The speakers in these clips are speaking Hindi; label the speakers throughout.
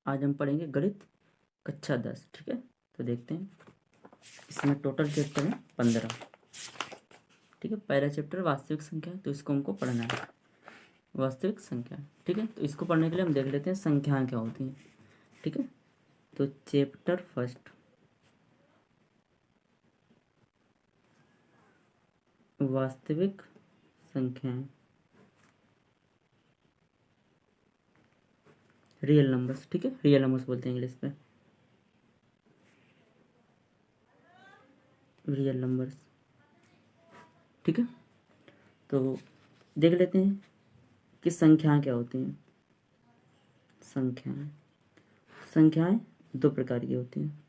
Speaker 1: आज हम पढ़ेंगे गणित कक्षा 10। ठीक है, तो देखते हैं। इसमें टोटल चैप्टर है 15। ठीक है, पहला चैप्टर वास्तविक संख्या है, तो इसको हमको पढ़ना है, वास्तविक संख्या। ठीक है, तो इसको पढ़ने के लिए हम देख लेते हैं संख्याएं क्या होती हैं। ठीक है, तो चैप्टर फर्स्ट, वास्तविक संख्याएं, रियल नंबर्स। ठीक है, रियल नंबर्स बोलते हैं इंग्लिश में, रियल नंबर्स। ठीक है, तो देख लेते हैं कि संख्याएं क्या होती हैं। संख्याएं दो प्रकार की होती हैं।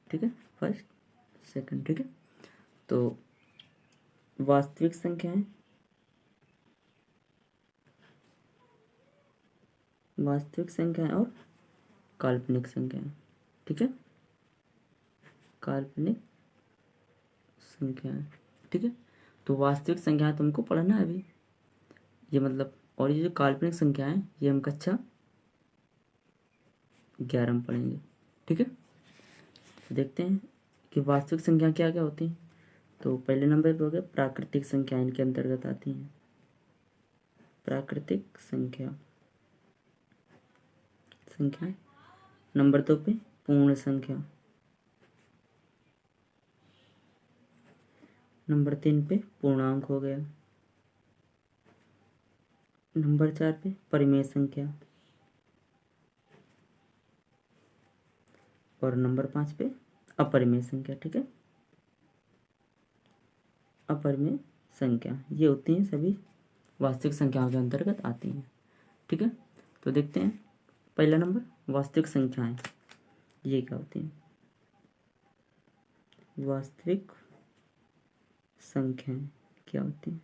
Speaker 1: ठीक है, फर्स्ट सेकंड। ठीक है, तो वास्तविक संख्याएं, और काल्पनिक संख्याएं। ठीक है, काल्पनिक संख्याएं। ठीक है, तो वास्तविक संख्याएं तुमको पढ़ना है अभी, ये मतलब, और ये जो काल्पनिक संख्याएं ये हम कक्षा 11 में पढ़ेंगे। ठीक है, तो देखते हैं कि वास्तविक संख्या क्या क्या होती हैं। तो पहले नंबर पर हो गया प्राकृतिक संख्या, इनके अंतर्गत आती हैं प्राकृतिक संख्या। नंबर 2 पे पूर्ण संख्या। नंबर 3 पे पूर्णांक हो गया। नंबर 4 पे परिमेय संख्या, और नंबर 5 पे अपरिमेय संख्या। ठीक है, अपरिमेय संख्या ये होती हैं सभी वास्तविक संख्याओं के अंतर्गत आती हैं। ठीक है, तो देखते हैं पहला नंबर वास्तविक संख्याएं, ये क्या होती हैं। वास्तविक संख्याएं क्या होती हैं,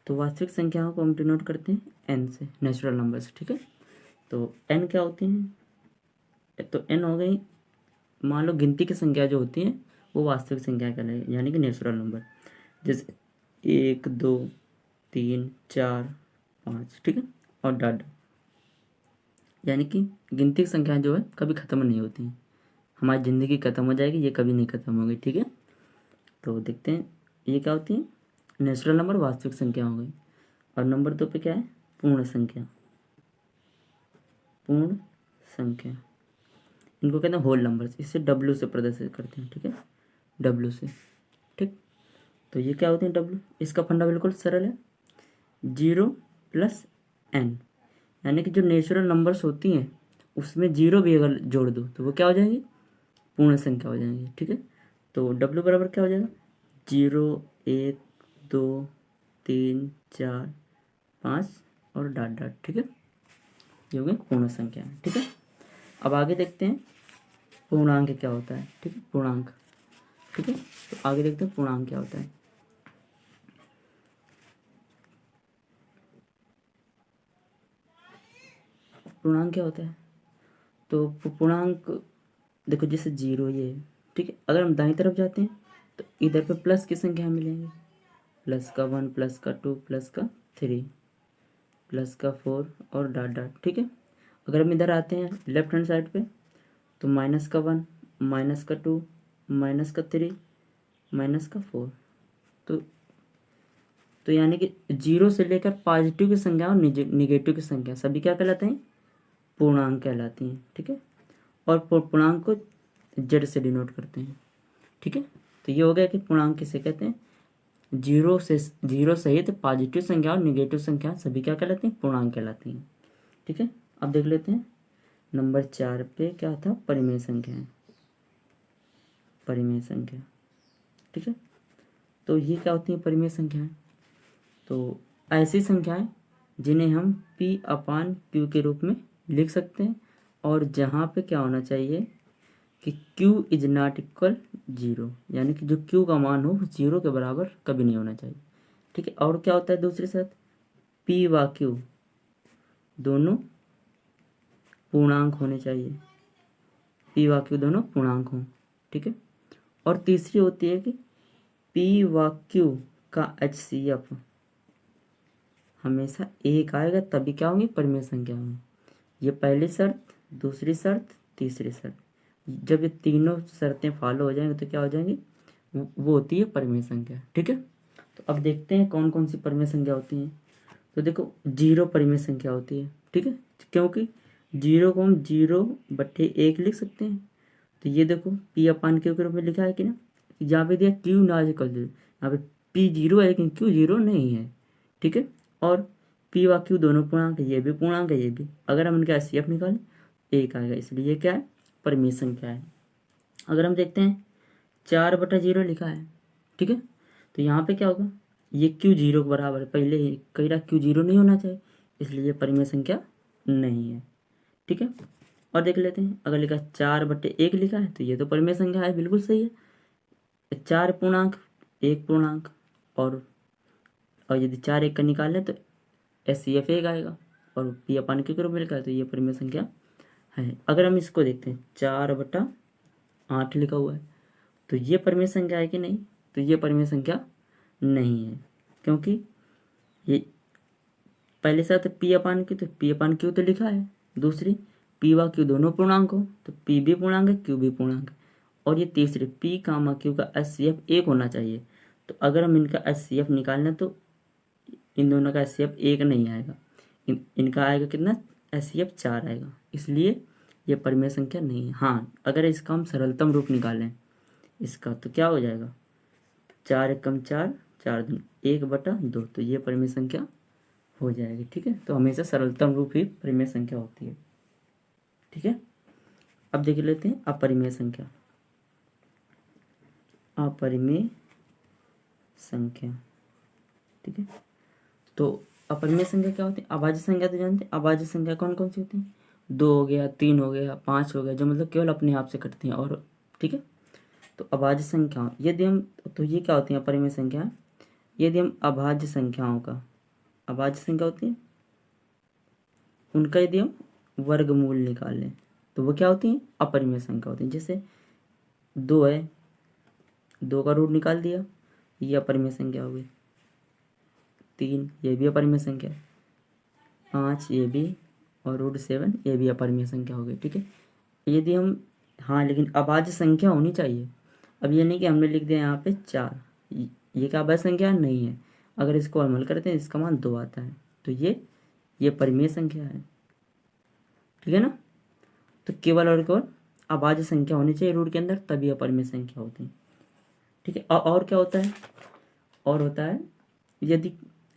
Speaker 1: तो वास्तविक संख्याओं को हम डिनोट करते हैं एन से, नेचुरल नंबर्स। ठीक है, तो एन क्या होती हैं, तो एन हो गई, मान लो गिनती की संख्या जो होती है वो वास्तविक संख्या कहलाएगी, यानी कि नेचुरल नंबर, जैसे 1 2 3 4 5। ठीक है, और डॉट, यानी कि गिनती की संख्याएं जो है कभी ख़त्म नहीं होती हैं। हमारी ज़िंदगी ख़त्म हो जाएगी, ये कभी नहीं ख़त्म होगी। ठीक है, तो देखते हैं ये क्या होती है, नेचुरल नंबर, वास्तविक संख्या हो गई। और नंबर 2 पे क्या है, पूर्ण संख्या। पूर्ण संख्या इनको कहते हैं होल नंबर्स, इससे डब्ल्यू से प्रदर्शित करते हैं। ठीक है, डब्ल्यू से। ठीक, तो ये क्या होते हैं डब्ल्यू, इसका फंडा बिल्कुल सरल है, 0 + n, यानी कि जो नेचुरल नंबर्स होती हैं उसमें 0 भी अगर जोड़ दो तो वो क्या हो जाएंगी, पूर्ण संख्या हो जाएंगी। ठीक है, तो डब्ल्यू बराबर क्या हो जाएगा, 0 1 2 3 4 5 और डॉट डॉट। ठीक है, ये हो गई पूर्ण संख्या। ठीक है, अब आगे देखते हैं पूर्णांक क्या होता है। ठीक है, पूर्णांक। ठीक है, तो आगे देखते हैं पूर्णांक क्या होता है। पूर्णांक क्या होता है, तो पूर्णांक देखो, जैसे 0 ये है। ठीक है, अगर हम दाईं तरफ जाते हैं तो इधर पे प्लस की संख्या मिलेंगी, +1 +2 +3 +4 और डॉट डॉट। ठीक है, अगर हम इधर आते हैं लेफ्ट हैंड साइड पे तो -1 -2 -3 -4। तो यानी कि 0 से लेकर पॉजिटिव की संख्या और निगेटिव की संख्या सभी क्या कहलाते हैं, पूर्णांक कहलाती हैं। ठीक है, और पूर्णांक को जेड से डिनोट करते हैं। ठीक है, तो ये हो गया कि पूर्णांक किसे कहते हैं, 0 सहित पॉजिटिव संख्या और निगेटिव संख्या सभी क्या कहलाती हैं, पूर्णांक कहलाती हैं। ठीक है, अब देख लेते हैं नंबर 4 पे क्या था, परिमेय संख्या है, परिमेय संख्या। ठीक है, तो ये क्या होती है परिमेय संख्याएं, तो ऐसी संख्याएं जिन्हें हम P/Q के रूप में लिख सकते हैं, और जहाँ पे क्या होना चाहिए कि Q इज नॉट इक्वल 0, यानी कि जो Q का मान हो 0 के बराबर कभी नहीं होना चाहिए। ठीक है, और क्या होता है दूसरे साथ, P व Q दोनों पूर्णांक होने चाहिए, P व Q दोनों पूर्णांक हों। ठीक है, और तीसरी होती है कि P व Q का HCF हमेशा 1 आएगा, तभी क्या होंगी परिमेय संख्या होंगी। ये पहली शर्त, दूसरी शर्त, तीसरी शर्त। जब ये तीनों शर्तें फॉलो हो जाएंगी तो क्या हो जाएंगी, वो होती है परिमेय संख्या। ठीक है, तो अब देखते हैं कौन कौन सी परिमेय संख्या होती हैं। तो देखो जीरो परिमेय संख्या होती है। ठीक है, क्योंकि जीरो को हम 0/1 लिख सकते हैं। तो ये देखो पी अपान क्यू के रूप में लिखा है कि ना, यहाँ पे दिया क्यू नॉट इक्वल टू, यहाँ पे पी जीरो है लेकिन क्यू जीरो नहीं है। ठीक है, और पी व क्यू दोनों पूर्णांक है, ये भी पूर्णांक है ये भी। अगर हम इनका एचसीएफ निकालें एक आएगा, इसलिए ये क्या है, परिमेय संख्या है। अगर हम देखते हैं 4/0 लिखा है। ठीक है, तो यहाँ पे क्या होगा, ये क्यू जीरो के बराबर है, पहले ही कह रहा क्यू जीरो नहीं होना चाहिए, इसलिए ये परिमेय संख्या नहीं है। ठीक है, और देख लेते हैं, अगर लिखा 4/1 लिखा है तो ये तो परिमेय संख्या है, बिल्कुल सही है। 4 पूर्णांक, 1 पूर्णांक, और यदि 4 1 का निकालें तो एचसीएफ 1 आएगा, और पी अपान क्यू के रूप में लिखा है तो ये परिमेय संख्या है। अगर हम इसको देखते हैं 4/8 लिखा हुआ है, तो ये परिमेय संख्या है कि नहीं, तो ये परिमेय संख्या नहीं है, क्योंकि ये पहले से आता पी अपान क्यू, तो पी अपान क्यू तो लिखा है। दूसरी पी व क्यू दोनों पूर्णांक हो, तो पी भी पूर्णांक है, क्यू भी पूर्णांक है। और ये तीसरी पी कामा क्यू का एचसीएफ 1 होना चाहिए। तो अगर हम इनका एचसीएफ निकालना तो इन दोनों का एचसीएफ 1 नहीं आएगा, इनका आएगा कितना, एचसीएफ 4 आएगा, इसलिए ये परिमेय संख्या नहीं है। हाँ, अगर इसका हम सरलतम रूप निकालें इसका तो क्या हो जाएगा, 4 एकम 4, 4 दूनी 1/2, तो ये परिमेय संख्या हो जाएगी। ठीक है, तो हमेशा सरलतम रूप ही परिमेय संख्या होती है। ठीक है, अब देख लेते हैं अपरिमेय संख्या। अपरिमेय संख्या, ठीक है, तो अपरिमेय संख्या क्या होती है, अभाज्य संख्या तो जानते हैं। अभाज्य संख्या कौन कौन सी होती है, 2 हो गया, 3 हो गया, 5 हो गया, जो मतलब केवल अपने आप से कटती हैं। और ठीक है, तो अभाज्य संख्या यदि हम, तो ये क्या होती है अपरिमेय संख्या, यदि हम अभाज्य संख्याओं का, अभाज्य संख्या होती है उनका यदि हम वर्गमूल निकाल लें तो वो क्या होती है, अपरिमेय संख्या होती है। जैसे 2 है, 2 का रूट निकाल दिया, ये अपरिमेय संख्या हो गई। 3 ये भी अपरिमेय संख्या है, 5 ये भी, और रूट 7 ये भी अपरिमेय संख्या हो गई। ठीक है, यदि हम, हाँ लेकिन अभाज्य संख्या होनी चाहिए। अब ये नहीं कि हमने लिख दिया यहाँ पे 4, ये क्या अभाज्य संख्या नहीं है। अगर इसको अमल करते हैं इसका मान 2 आता है, तो ये परिमेय संख्या है। ठीक है ना, तो केवल और केवल अभाज्य संख्या होनी चाहिए रूट के अंदर, तभी अपरिमेय संख्या होती है। ठीक है, और क्या होता है, और होता है यदि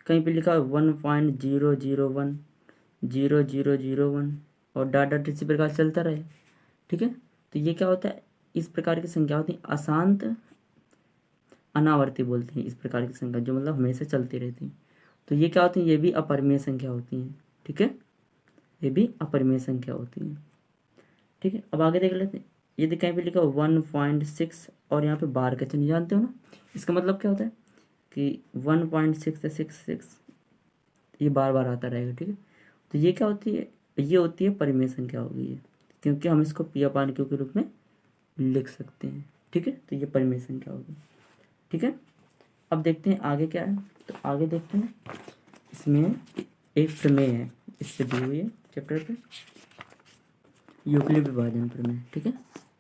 Speaker 1: कहीं पे लिखा 1.001 0001 और डॉट डॉट इसी प्रकार चलता रहे। ठीक है, तो ये क्या होता है, इस प्रकार की संख्या होती है अशांत अनावर्ती बोलते हैं इस प्रकार की संख्या, जो मतलब हमेशा चलती रहती है। तो ये क्या होती है, ये भी अपरिमेय संख्या होती हैं। ठीक है, ये भी अपरिमेय संख्या होती है। ठीक है, अब आगे देख लेते हैं, यदि कहीं पे लिखा 1.6 और यहाँ पे बार का चिन्ह जानते हो ना, इसका मतलब क्या होता है कि 1.666 ये बार बार आता रहेगा। ठीक है, तो ये क्या होती है, ये होती है परिमेय संख्या होगी ये, क्योंकि हम इसको पी अपान क्यू के रूप में लिख सकते हैं। ठीक है, तो ये परिमेय संख्या होगी। ठीक है, अब देखते हैं आगे क्या है, तो आगे देखते हैं इसमें एक प्रमेय है, इससे दी हुई है चैप्टर पे, यूक्लिड विभाजन प्रमेय। ठीक है,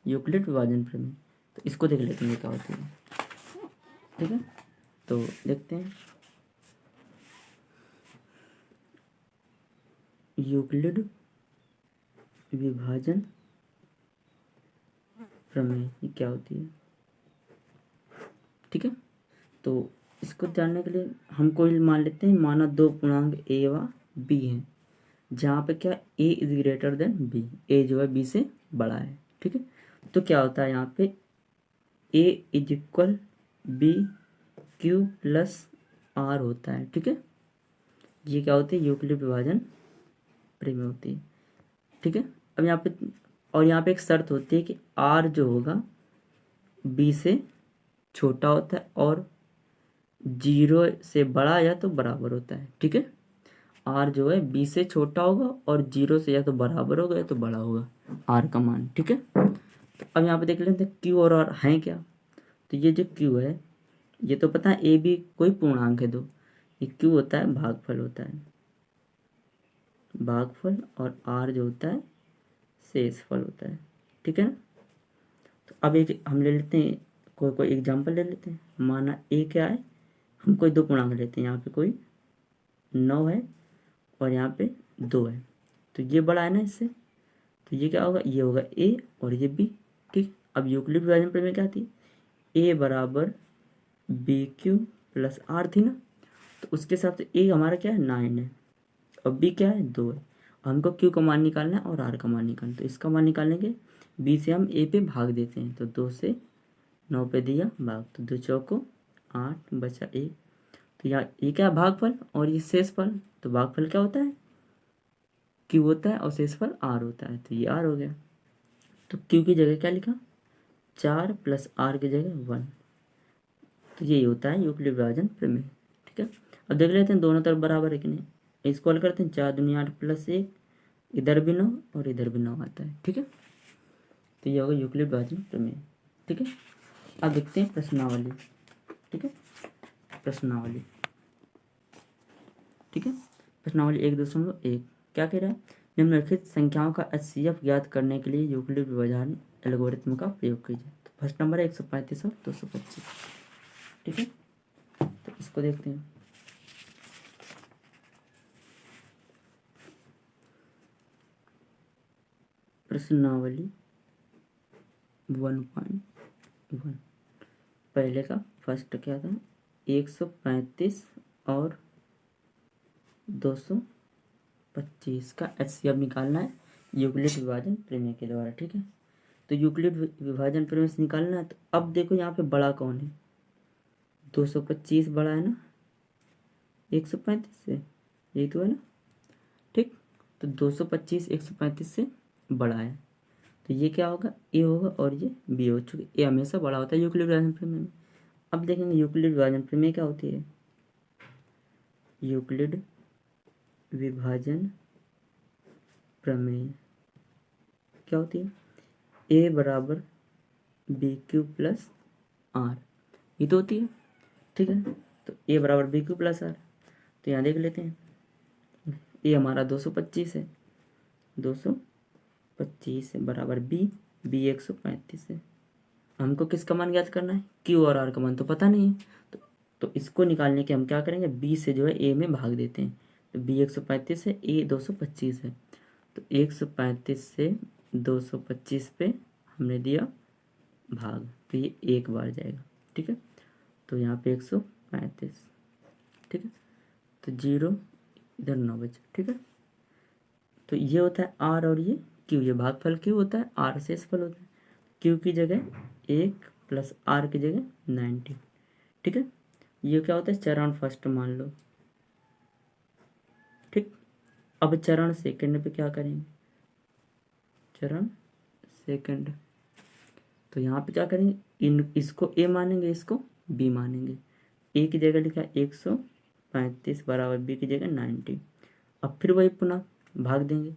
Speaker 1: यूक्लिड विभाजन प्रमेय, तो इसको देख लेते हैं क्या होती है। ठीक है, तो देखते हैं यूक्लिड विभाजन प्रमेय ये क्या होती है। ठीक है, तो इसको जानने के लिए हम कोई मान लेते हैं, माना 2 पूर्णांक ए व बी हैं, जहाँ पे क्या ए इज ग्रेटर देन बी, ए जो है बी से बड़ा है। ठीक है, तो क्या होता है यहाँ पे A is equal B Q plus R होता है। ठीक है, ये क्या होती है, यूक्लिड विभाजन प्रमेय होती है। ठीक है, अब यहाँ पे, और यहाँ पे एक शर्त होती है कि आर जो होगा बी से छोटा होता है और 0 से बड़ा या तो बराबर होता है। ठीक है, आर जो है बी से छोटा होगा और 0 से या तो बराबर होगा या तो बड़ा होगा आर का मान। ठीक है, तो अब यहाँ पे देख लेते हैं क्यू और आर हैं क्या। तो ये जो क्यू है, ये तो पता है ए बी कोई पूर्णांक है 2, ये क्यू होता है भागफल होता है। भागफल और आर जो होता है शेषफल होता है, ठीक है ना। तो अब एक हम ले लेते हैं, कोई एग्जांपल ले लेते हैं। माना ए क्या है, हम कोई दो पूर्णांक लेते हैं, यहाँ पे कोई 9 है और यहाँ पे 2 है, तो ये बड़ा है ना इससे, तो ये क्या होगा, ये होगा ए और ये बी, ठीक। अब यूक्लिड विभाजन प्रमेय क्या थी, ए बराबर बी क्यू प्लस आर थी ना, तो उसके हिसाब से ए हमारा क्या है 9 है और बी क्या है 2 है। हमको क्यू का मान निकालना है और आर का मान निकालना है, तो इसका मान निकालने के बी से हम ए पे भाग देते हैं, तो 2 से 9 पे दिया भाग, तो 2 चौको 8 बचा 1। तो यहाँ ये क्या है भागफल और ये शेषफल, तो भागफल क्या होता है क्यू होता है और शेषफल आर होता है, तो ये आर हो गया। तो क्यू की जगह क्या लिखा 4 प्लस आर की जगह 1, तो यही होता है यूक्लिड विभाजन प्रमेय, ठीक है। अब देख लेते हैं दोनों तरफ बराबर है कि नहीं, इसको हल करते हैं, 4 दूनी 8 प्लस 1, इधर भी 9 और इधर भी 9 आता है, ठीक है। तो ये होगा यूक्लिड विभाजन प्रमेय, ठीक है। अब देखते हैं प्रश्नावली, ठीक है, प्रश्नावली, ठीक है। प्रश्नावली 1.1 क्या कह रहा है, निम्नलिखित संख्याओं का एचसीएफ ज्ञात करने के लिए यूक्लिड विभाजन एल्गोरिथम का प्रयोग कीजिए। तो फर्स्ट नंबर है 135 और 225, ठीक है। तो इसको देखते हैं। प्रश्नावली 1.1 पहले का फर्स्ट क्या था, 135 और 225 का एचसीएफ निकालना है यूक्लिड विभाजन प्रमेय के द्वारा, ठीक है। तो यूक्लिड विभाजन प्रमेय से निकालना है, तो अब देखो यहाँ पे बड़ा कौन है, 225 बड़ा है ना 135 से, यही तो है ना, ठीक। तो 225 135 से बड़ा है, तो ये क्या होगा ए होगा और ये बी हो, चुके ए हमेशा बड़ा होता है यूक्लिड विभाजन प्रमेय में। अब देखेंगे यूक्लिड विभाजन प्रमेय क्या होती है, यूक्लिड विभाजन प्रमेय क्या होती है, ए बराबर बी क्यू प्लस आर, ये तो होती है, ठीक है। तो ए बराबर बी क्यू प्लस आर, तो यहाँ देख लेते हैं, ए हमारा 225 है, 225 है बराबर बी 135 है। हमको किसका मान ज्ञात करना है, क्यू और आर का मान तो पता नहीं है, तो इसको निकालने के हम क्या करेंगे, बी से जो है ए में भाग देते हैं, तो बी 135 है, ए 225 है, तो 135 से 225 पे हमने दिया भाग, तो ये एक बार जाएगा, ठीक है। तो यहाँ पे 135, ठीक है, तो 0 इधर 9 बचे, ठीक है। तो ये होता है आर और ये क्यू, ये भागफल क्यू होता है, आर शेषफल होता है, क्यू की जगह 1 प्लस आर की जगह 90, ठीक है। ये क्या होता है चरण फर्स्ट मान लो, ठीक। अब चरण सेकंड पे क्या करेंगे, चरण सेकंड, तो यहाँ पे क्या करेंगे, इसको ए मानेंगे, इसको बी मानेंगे। ए की जगह लिखा 135 बराबर बी की जगह 90। अब फिर वही पुनः भाग देंगे,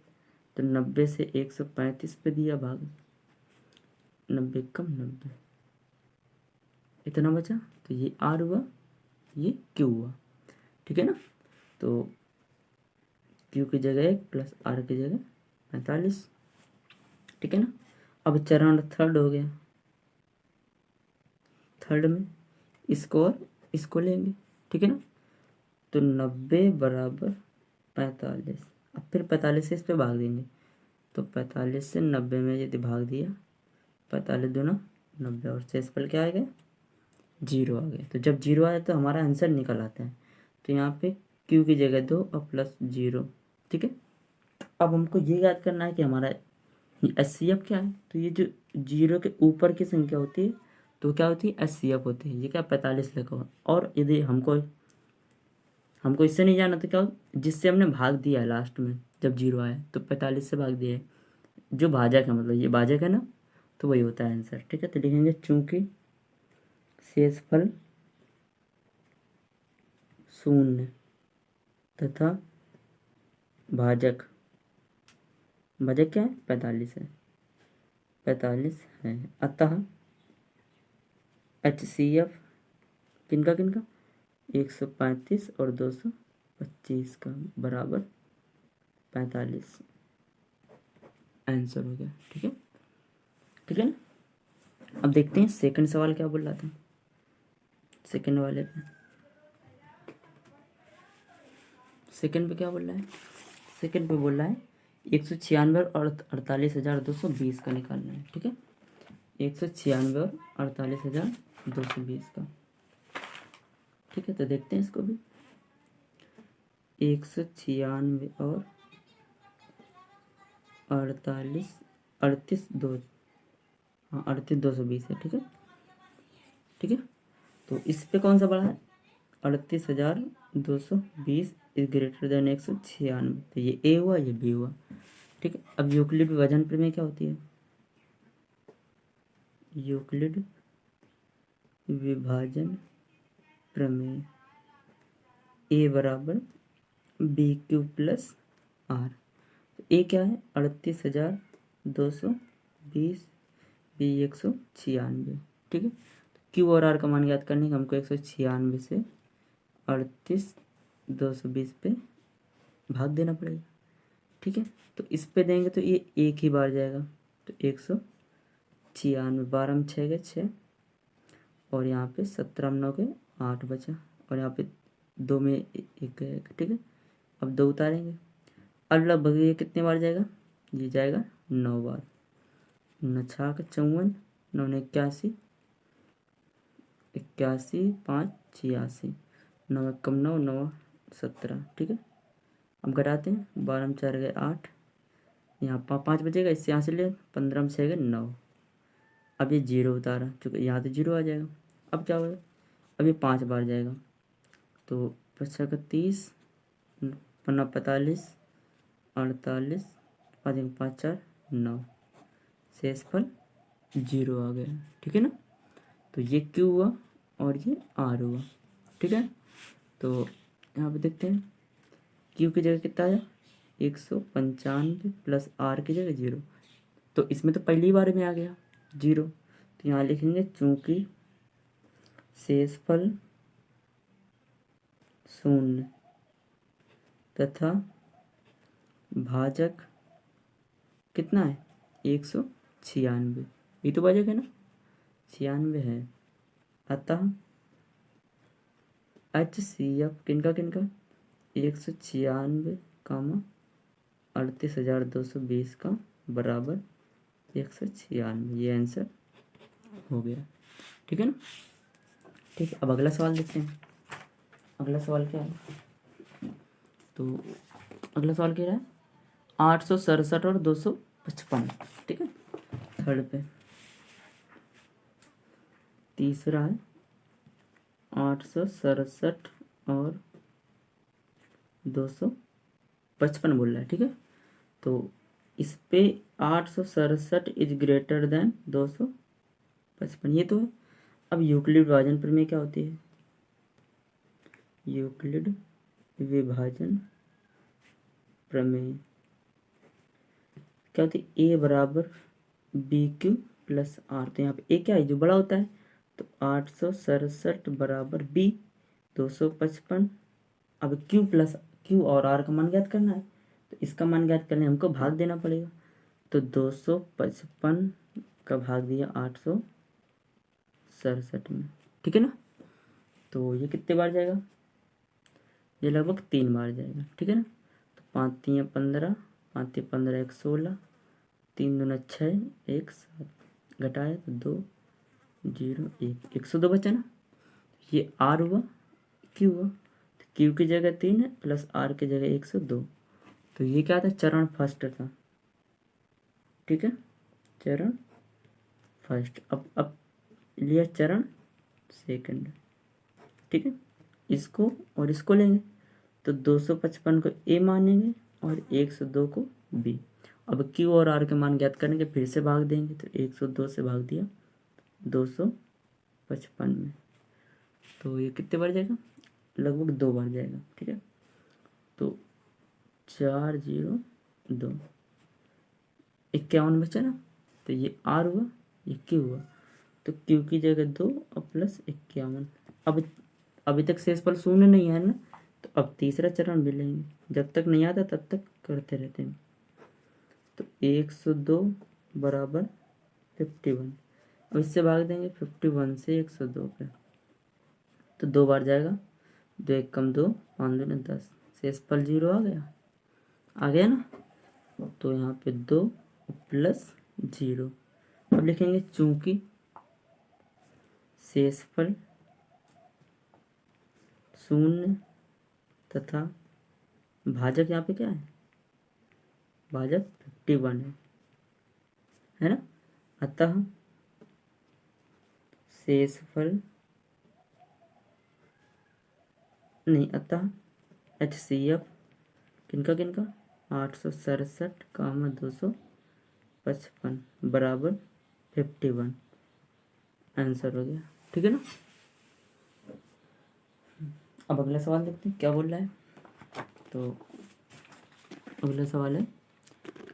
Speaker 1: तो 90 से 135 पे दिया भाग, 90 कम 90, इतना बचा, तो ये आर हुआ, ये क्यू हुआ, ठीक है ना। तो क्यू की जगह 1 प्लस आर की जगह 45, ठीक है ना। अब चरण थर्ड हो गया, थर्ड में इसको और इसको लेंगे, ठीक है ना। तो 90 बराबर 45, अब फिर 45 से इस पे भाग देंगे, तो 45 से 90 में यदि भाग दिया, 45 दूना 90 और शेषफल क्या आ गया 0 आ गया। तो जब 0 आया तो हमारा आंसर निकल आता है, तो यहाँ पे क्यू की जगह 2 और प्लस 0, ठीक है। अब हमको ये याद करना है कि हमारा एचसीएफ क्या है, तो ये जो 0 के ऊपर की संख्या होती है तो क्या होती है एचसीएफ होती है, ये क्या 45 लिखा हुआ। और यदि हमको इससे नहीं जाना तो क्या हो, जिससे हमने भाग दिया है लास्ट में जब 0 आया तो 45 से भाग दिया है, जो भाजक है मतलब ये भाजक है ना, तो वही होता है आंसर, ठीक है। तो लिखेंगे चूंकि शेषफल शून्य तथा भाजक भाजक क्या है 45 है, 45 है, अतः एचसीएफ किनका किनका 135 और 225 का बराबर 45 आंसर हो गया। ठीक है, ठीक है ना। अब देखते हैं सेकंड सवाल क्या बोल रहा था। सेकंड वाले पे, सेकंड पे क्या बोल रहा है। सेकंड पे बोल रहा है 196 और 48,220 का निकालना है। ठीक है, 196 और 48,220 का। ठीक है, तो देखते हैं इसको भी। 196 और 38,220 है। ठीक है, ठीक है। तो इस पे कौन सा बड़ा है, 38,220 इज ग्रेटर देन 196। तो ये ए हुआ, ये बी हुआ। ठीक है, अब यूक्लिड विभाजन प्रमेय क्या होती है। यूक्लिड विभाजन प्रमेय ए बराबर बी क्यू प्लस आर। ए क्या है, 38,220, बी 196। ठीक है, क्यू और आर का मान याद करने का हमको 196 से 38,220 पे भाग देना पड़ेगा। ठीक है, तो इस पे देंगे तो ये एक ही बार जाएगा, तो 196, 12 में 6 गए 6, और यहाँ पे 17 में 9 गए 8 बचा, और यहाँ पे 2 में 1 गया। ठीक है, अब 2 उतारेंगे। अब लगभग ये कितने बार जाएगा, ये जाएगा 9 बार। 9 छः का 54, 9 ने 81, 81 5 86, 9 कम 9 9 17। ठीक है, अब घटाते हैं, 12 में 4 गए 8, यहाँ 5 बचेगा, इससे यहाँ से ले 15 में 6 गए 9। अब ये 0 उतारा, चूँकि यहाँ तो 0 आ जाएगा। अब क्या होगा, अब ये 5 बार जाएगा, तो 5 का 30, 15 45, 48, 5 5 4 9, शेषफल 0 आ गया। ठीक है ना, तो ये क्यू हुआ और ये आर हुआ। ठीक है, तो यहाँ पे देखते हैं क्यू की जगह कितना आया, 195 प्लस आर की जगह 0। तो इसमें तो पहली बार में आ गया 0, तो यहाँ लिखेंगे चूंकि शेषफल 0 तथा भाजक कितना है 196, ये तो भाजक है ना, 96 है। अतः HCF किनका किनका 196, 38,220 का बराबर 196, ये आंसर हो गया। ठीक है ना। ठीक है, अब अगला सवाल देखते हैं। अगला सवाल क्या है, तो अगला सवाल क्या है, 867 और 255। ठीक है, थर्ड पे तीसरा है 867 और 255 बोल रहा है। ठीक है, तो इस पे 867 इज ग्रेटर देन 255, ये तो है। अब यूक्लिड विभाजन प्रमेय क्या होती है, यूक्लिड विभाजन प्रमेय क्या होती है, ए बराबर बी क्यू प्लस आर। तो यहाँ पे ए क्या है, जो बड़ा होता है, तो 867 बराबर बी 255। अब क्यू और आर का मान ज्ञात करना है, तो इसका मान ज्ञात करने हमको भाग देना पड़ेगा। तो 255 का भाग दिया 867 में। ठीक है ना, तो ये कितने बार जाएगा, ये लगभग 3 बार जाएगा। ठीक है ना, तो 5 3 15, 5 15 1 16, 3 2 6 1 7, घटाया तो 2 0 1, 102 बचा ना। ये आर हुआ, क्यू हुआ, तो क्यू की जगह 3 है प्लस आर की जगह 102। तो ये क्या था, चरण फर्स्ट था। ठीक है, चरण फर्स्ट। अब लिया चरण सेकंड। ठीक है, इसको और इसको लेंगे, तो 255 को ए मानेंगे और 102 को बी। अब क्यू और आर के मान ज्ञात करेंगे, फिर से भाग देंगे, तो 102 से भाग दिया 255 में, तो ये कितने बार जाएगा, लगभग 2 बार जाएगा। ठीक है, तो 4 0 2, 51 बचा ना, तो ये आर हुआ, ये क्यू हुआ, तो क्यू की जगह 2 और प्लस 51। अब अभी तक शेषफल 0 नहीं है ना, तो अब तीसरा चरण भी लेंगे। जब तक नहीं आता तब तक करते रहते हैं। तो 102 बराबर 51। अब इससे भाग देंगे 51 से 102 पे, तो 2 बार जाएगा, 2 1 कम 2, 5 दूनी 10, शेषफल 0 आ गया ना। तो यहाँ पे 2 प्लस 0। अब लिखेंगे चूंकि शेषफल 0 तथा भाजक यहाँ पे क्या है, भाजक 51 है ना। अतः शेषफल नहीं, अतः HCF किनका 867, 255 बराबर 51 आंसर हो गया। ठीक है ना। अब अगला सवाल देखते हैं क्या बोल रहा है। तो अगला सवाल है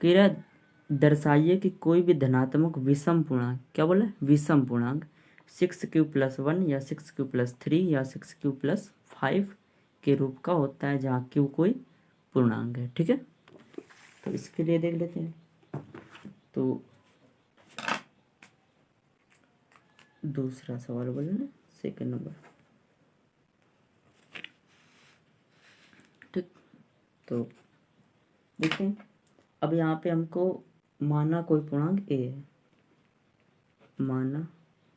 Speaker 1: कि दर्शाइए कि कोई भी धनात्मक विषम पूर्णांक, क्या बोला है, विषम पूर्णांक 6Q+1 या 6Q+3 या 6Q+5 के रूप का होता है जहाँ Q कोई पूर्णांक है। ठीक है, तो इसके लिए देख लेते हैं। तो दूसरा सवाल बोले ना, सेकंड नंबर। ठीक, तो देखते हैं। अब यहाँ पे हमको माना कोई पूर्णांक ए है, माना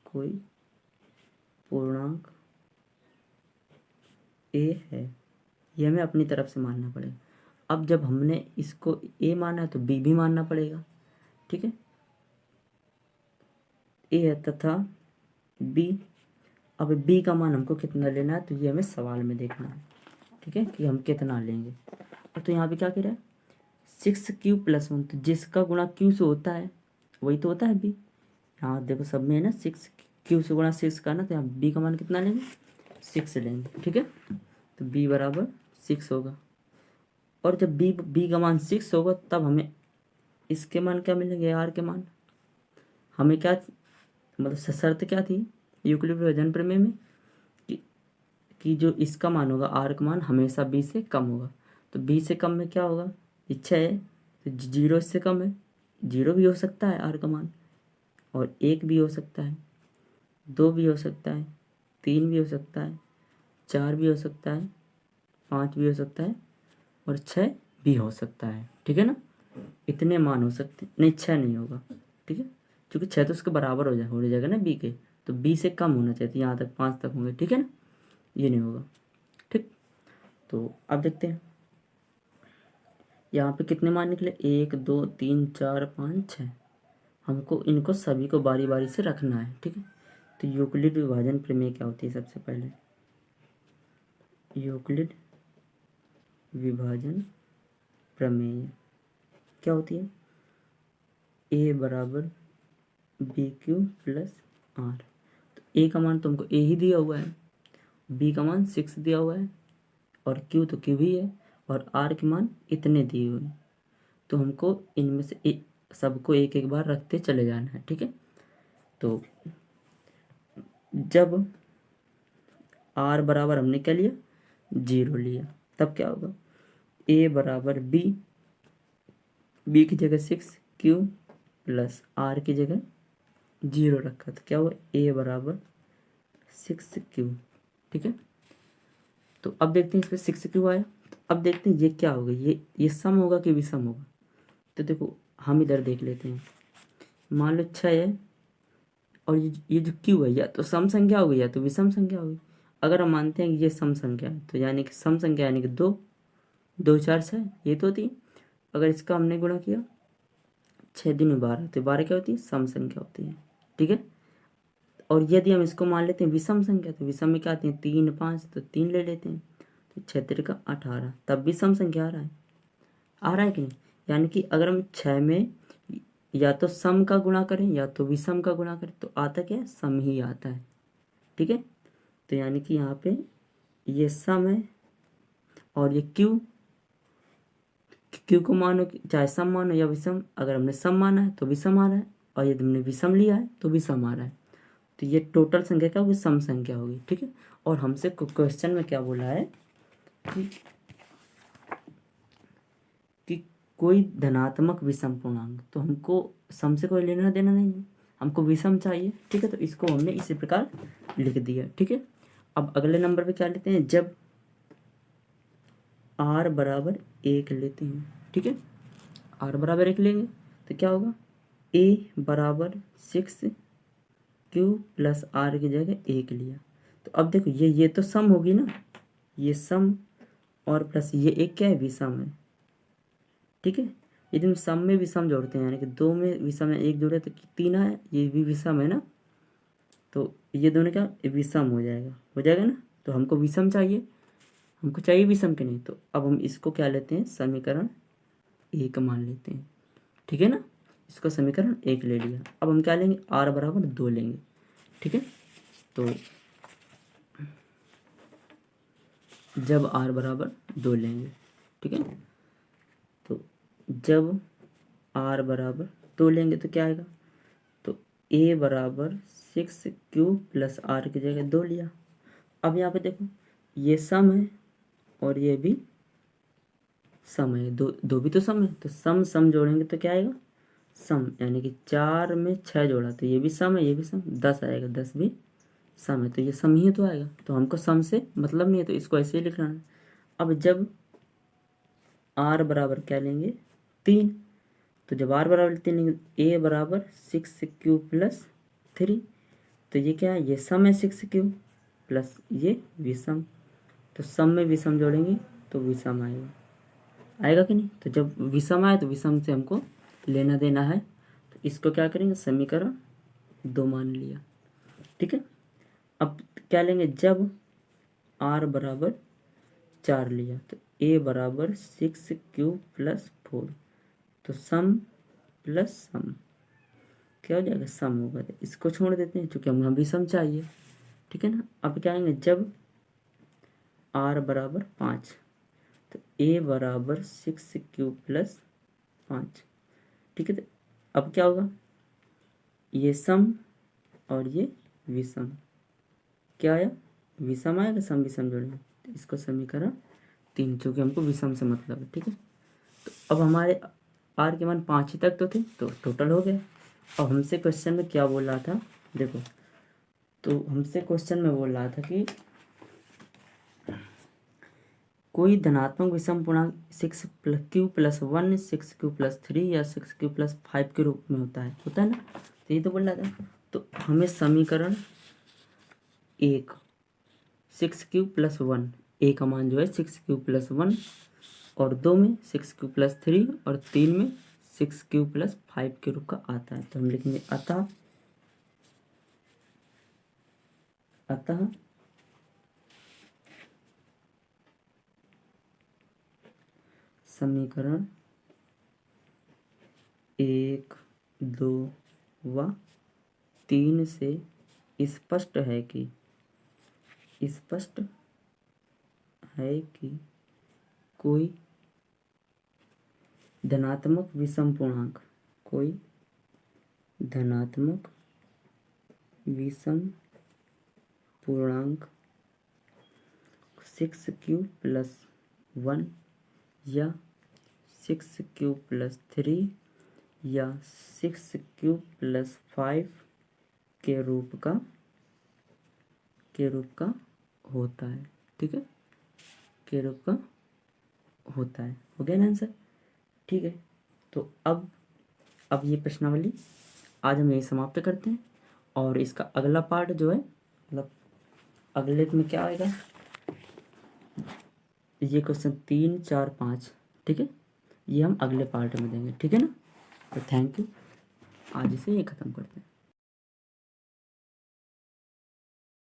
Speaker 1: कोई पूर्णांक ए है, ये हमें अपनी तरफ से मानना पड़ेगा। अब जब हमने इसको ए माना है तो बी भी मानना पड़ेगा। ठीक है, ए है तथा बी। अब बी का मान हमको कितना लेना है तो ये हमें सवाल में देखना है। ठीक है, कि हम कितना लेंगे। तो यहाँ पे क्या कह रहा है, 6Q+1, तो जिसका गुणा Q से होता है वही तो होता है बी। यहाँ देखो सब में है ना 6Q से गुणा 6 का ना, तो यहाँ बी का मान कितना लेंगे, 6 लेंगे। ठीक है, तो बी बराबर 6 होगा। और जब बी का मान 6 होगा तब हमें इसके मान क्या मिलेंगे, आर के मान। हमें क्या मतलब शर्त क्या थी यूक्लिड विभाजन प्रमेय में कि जो इसका मान होगा आर का मान हमेशा बी से कम होगा। तो बी से कम में क्या होगा, इच्छा है तो 0 इससे कम है, 0 भी हो सकता है आर का मान, और 1 भी हो सकता है, 2 भी हो सकता है, 3 भी हो सकता है, 4 भी हो सकता है, 5 भी हो सकता है, और 6 भी हो सकता है। ठीक है ना, इतने मान हो सकते हैं, नहीं 6 नहीं होगा। ठीक है, क्योंकि 6 तो उसके बराबर हो जाएगा ना बी के, तो बी से कम होना चाहिए, यहाँ तक 5 तक होंगे। ठीक है ना, ये नहीं होगा। ठीक, तो अब देखते हैं यहाँ पे कितने मान निकले, 1 2 3 4 5 6। हमको इनको सभी को बारी बारी से रखना है। ठीक है, तो यूक्लिड विभाजन प्रमेय क्या होती है, सबसे पहले यूक्लिड विभाजन प्रमेय क्या होती है, ए बराबर BQ+R। तो ए का मान तुमको ए ही दिया हुआ है, बी का मान 6 दिया हुआ है, और क्यू तो क्यू ही है, और आर के मान इतने दिए हुए हैं। तो हमको इनमें से सबको एक एक बार रखते चले जाना है। ठीक है, तो जब आर बराबर हमने क्या लिया, 0 लिया, तब क्या होगा, ए बराबर बी की जगह 6Q+R की जगह 0 रखा, तो क्या हुआ, ए बराबर 6Q। ठीक है, तो अब देखते हैं इसमें 6Q आया। तो अब देखते हैं ये क्या होगा, ये सम होगा कि विषम होगा। तो देखो हम इधर देख लेते हैं, मान लो 6 है, और ये जो Q है या तो सम संख्या हो गई या तो विषम संख्या हो गई। अगर हम मानते हैं कि ये सम संख्या है तो यानी कि सम संख्या यानी कि 2 2 4 6 ये तो होती है। अगर इसका हमने गुणा किया 6 दूनी 12, तो 12 क्या होती है, सम संख्या होती है। ठीक है, और यदि हम इसको मान लेते हैं विषम संख्या, तो विषम में क्या आती है, 3 5, तो 3 ले लेते हैं, तो 6 3 का 18, तब भी सम संख्या आ रहा है कि नहीं। यानी कि अगर हम 6 में या तो सम का गुणा करें या तो विषम का गुणा करें तो आता क्या है, सम ही आता है। ठीक है, तो यानी कि यहाँ पे ये सम है, और ये क्यू को मानो चाहे सम मानो या विषम, अगर हमने सम माना है तो विषम आ रहा है, और यदि हमने विषम लिया है तो विषम आ रहा है। तो ये टोटल संख्या क्या होगी, सम संख्या होगी। ठीक है, और हमसे क्वेश्चन में क्या बोला है कि कोई धनात्मक विषम पूर्णांक, तो हमको सम से कोई लेना देना नहीं है, हमको विषम चाहिए, ठीक है। तो इसको हमने इसी प्रकार लिख दिया, ठीक है। अब अगले नंबर पे क्या लेते हैं, जब r बराबर 1 लेते हैं, ठीक है। r बराबर 1 लेंगे तो क्या होगा, a बराबर 6q प्लस r की जगह 1 लिया। तो अब देखो ये तो सम होगी ना, ये सम और प्लस ये एक क्या है, विषम है, ठीक है। यदि हम सम में विषम जोड़ते हैं, यानी कि 2 में विषम है, 1 जोड़े तो 3 है, ये भी विषम है ना, तो ये दोनों क्या विषम हो जाएगा ना। तो हमको विषम चाहिए, हमको चाहिए विषम के नहीं, तो अब हम इसको क्या लेते हैं, समीकरण 1 मान लेते हैं, ठीक है ना। इसको समीकरण 1 ले लिया। अब हम क्या लेंगे, r बराबर 2 लेंगे, ठीक है। तो जब r बराबर 2 लेंगे, ठीक है, तो जब r बराबर 2 लेंगे तो क्या आएगा, तो a बराबर 6q प्लस r की जगह 2 लिया। अब यहाँ पे देखो ये सम है और ये भी सम है, दो भी तो सम है, तो सम सम जोड़ेंगे तो क्या आएगा, सम, यानी कि 4 में 6 जोड़ा तो ये भी सम है, ये भी सम, 10 आएगा, 10 भी सम है, तो ये सम ही तो आएगा। तो हमको सम से मतलब नहीं है, तो इसको ऐसे ही लिखना है। अब जब r बराबर क्या लेंगे, 3, तो जब r बराबर 3 लेंगे, a बराबर 6q प्लस 3, तो ये क्या है, ये सम है 6q प्लस ये विषम, तो सम में विषम जोड़ेंगे तो विषम आएगा कि नहीं। तो जब विषम आए तो विषम से हमको लेना देना है, तो इसको क्या करेंगे, समीकरण 2 मान लिया, ठीक है। अब क्या लेंगे, जब r बराबर 4 लिया, तो a बराबर 6q प्लस 4, तो सम प्लस सम क्या हो जाएगा, सम होगा। तो इसको छोड़ देते हैं क्योंकि हमें विषम चाहिए, ठीक है ना। अब क्या आएंगे, जब r बराबर 5, तो a बराबर 6q प्लस 5, ठीक है। तो अब क्या होगा, ये सम और ये विषम, क्या आया, विषम आएगा, सम विषम जोड़ेंगे तो इसको समीकरण 3, चूँकि हमको विषम से मतलब है, ठीक है। तो अब हमारे r के मान 5 ही तक तो थे, तो टोटल हो गया। अब हमसे क्वेश्चन में क्या बोल रहा था, देखो, तो हमसे क्वेश्चन में बोल रहा था कि कोई धनात्मक विषम पूर्णांक 6q प्लस 1, 6q प्लस 3 या 6q प्लस 5 के रूप में होता है ना। तो ये तो बोल रहा था, तो हमें समीकरण 1 6q प्लस 1, ए का मान जो है 6q प्लस 1, और 2 में 6q प्लस 3 और 3 में 6q प्लस 5 के रूप का आता है। तो हम लिखेंगे अतः समीकरण 1, 2 व 3 से स्पष्ट है कि कोई धनात्मक विषम पूर्णांक, कोई धनात्मक विषम पूर्णांक 6q प्लस 1 या 6q प्लस 3 या 6q प्लस 5 के रूप का होता है, ठीक है, के रूप का होता है। हो गया ना आंसर, ठीक है। तो अब ये प्रश्नावली आज हम यही समाप्त करते हैं, और इसका अगला पार्ट जो है, मतलब अगले में क्या आएगा, ये क्वेश्चन 3, 4, 5, ठीक है, ये हम अगले पार्ट में देंगे, ठीक है ना। तो थैंक यू, आज इसे ये ख़त्म करते हैं।